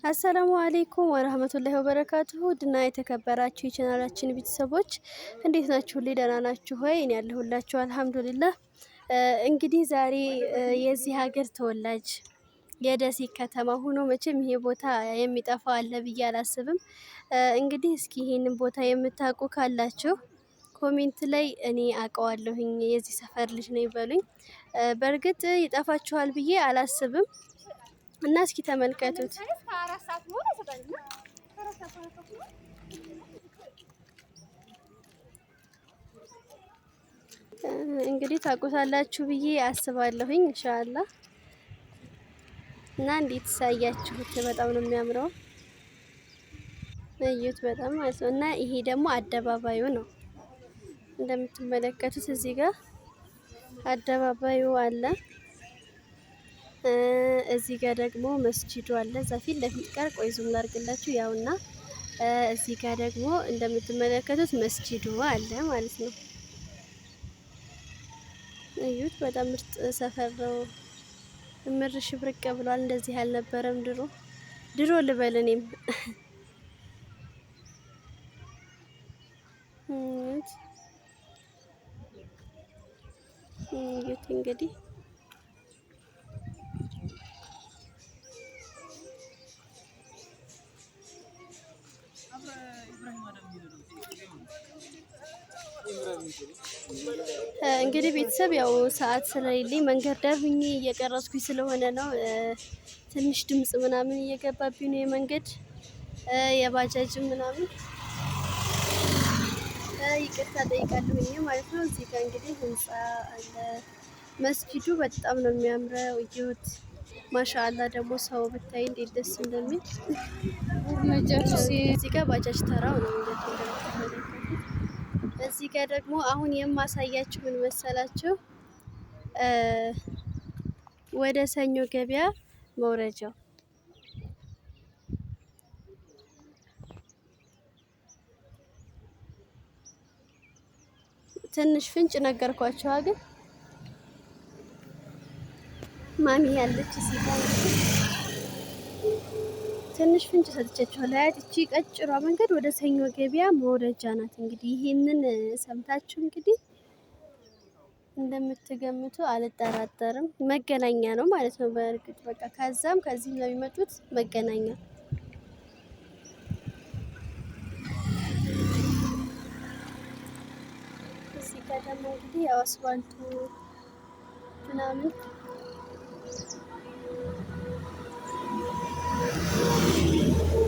አሰላሙ አሌይኩም ወረህመቱላሂ ወበረካቱሁ ድና የተከበራችሁ የቻናላችን ቤተሰቦች እንዴት ናችሁ? ደህና ናችሁ ሆይ? እኔ ያለሁላችሁ አልሐምዱሊላህ። እንግዲህ ዛሬ የዚህ ሀገር ተወላጅ የደሴ ከተማ ሆኖ መቼም ይሄ ቦታ የሚጠፋ አለ ብዬ አላስብም። እንግዲህ እስኪ ይሄንን ቦታ የምታውቁ ካላችሁ ኮሜንት ላይ እኔ አውቀዋለሁኝ የዚህ ሰፈር ልጅ ነው ይበሉኝ። በእርግጥ ይጠፋችኋል ብዬ አላስብም። እና እስኪ ተመልከቱት። እንግዲህ ታውቁታላችሁ ብዬ አስባለሁኝ ኢንሻአላህ። እና እንዴት ሳያችሁት በጣም ነው የሚያምረው። እዩት በጣም ማለት ነው። እና ይሄ ደግሞ አደባባዩ ነው እንደምትመለከቱት እዚህ ጋር አደባባዩ አለ። እዚህ ጋር ደግሞ መስጂዱ አለ። እዛ ፊት ለፊት ጋር ቆይ ዙም ላድርግላችሁ። ያውና እዚህ ጋር ደግሞ እንደምትመለከቱት መስጂዱ አለ ማለት ነው። እዩት በጣም ምርጥ ሰፈር ነው። እምር ሽብርቅ ብሏል። እንደዚህ አልነበረም ድሮ ልበል እኔም እዩት እንግዲህ እንግዲህ ቤተሰብ ያው ሰዓት ስለሌለኝ መንገድ ዳር ሁኜ እየቀረጽኩኝ ስለሆነ ነው። ትንሽ ድምጽ ምናምን እየገባብኝ ነው የመንገድ የባጃጅ ምናምን ይቅርታ ጠይቃለሁኝ ማለት ነው። እዚህ ጋር እንግዲህ ህንጻ አለ። መስጂዱ በጣም ነው የሚያምረው። እዩት ማሻአላ ደግሞ ሰው ብታይ እንዴት ደስ እንደሚል። እዚህ ጋር ባጃጅ ተራው ነው እንደምትመለከቱት። እዚህ ጋር ደግሞ አሁን የማሳያችሁ ምን መሰላችሁ? ወደ ሰኞ ገበያ መውረጃው ትንሽ ፍንጭ ነገርኳችሁ ግን ማሚ ያለች እዚህ ጋር ትንሽ ፍንጭ ሰጥቻችኋለሁ። አያት እቺ ቀጭሯ መንገድ ወደ ሰኞ ገበያ መውረጃ ናት። እንግዲህ ይሄንን ሰምታችሁ እንግዲህ እንደምትገምቱ አልጠራጠርም። መገናኛ ነው ማለት ነው። በእርግጥ በቃ ከዛም ከዚህም ነው የሚመጡት መገናኛ። እዚህ ጋር ደግሞ እንግዲህ ያው አስፋልቱ ምናምን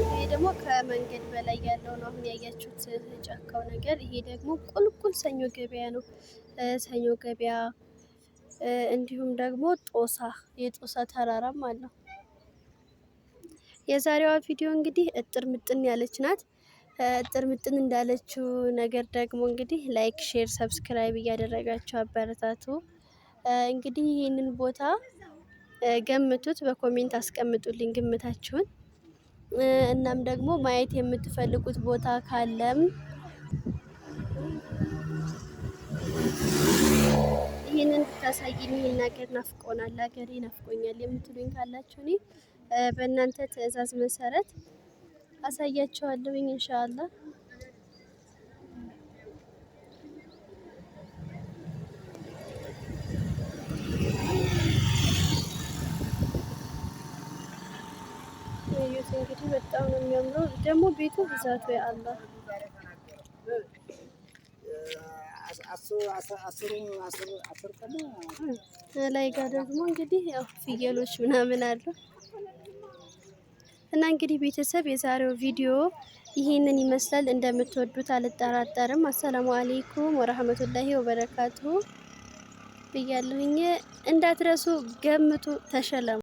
ይሄ ደግሞ ከመንገድ በላይ ያለው ነው አሁን ያያችሁት ጫካው ነገር። ይሄ ደግሞ ቁልቁል ሰኞ ገበያ ነው። ሰኞ ገበያ እንዲሁም ደግሞ ጦሳ የጦሳ ተራራም አለው። የዛሬዋ ቪዲዮ እንግዲህ እጥር ምጥን ያለች ናት። እጥር ምጥን እንዳለችው ነገር ደግሞ እንግዲህ ላይክ፣ ሼር፣ ሰብስክራይብ እያደረጋችሁ አበረታቱ። እንግዲህ ይህንን ቦታ ገምቱት፣ በኮሜንት አስቀምጡልኝ ግምታችሁን። እናም ደግሞ ማየት የምትፈልጉት ቦታ ካለም ይህንን ታሳይኝ። ይህን ነገር ናፍቆናል፣ ሀገሬ ናፍቆኛል የምትሉኝ ካላችሁ እኔ በእናንተ ትዕዛዝ መሰረት አሳያችኋለሁኝ ኢንሻአላህ። እንግዲህ በጣም ነው የሚያምረው ደግሞ ቤቱ ብዛቱ ያአላህ። ላይ ጋር ደግሞ እንግዲህ ያው ፍየሎች ምናምን አሉ። እና እንግዲህ ቤተሰብ የዛሬው ቪዲዮ ይሄንን ይመስላል። እንደምትወዱት አልጠራጠርም። አሰላሙ አለይኩም ወራህመቱላሂ ወበረካቱሁ ብያለሁኝ። እንዳትረሱ፣ ገምቱ፣ ተሸለሙ።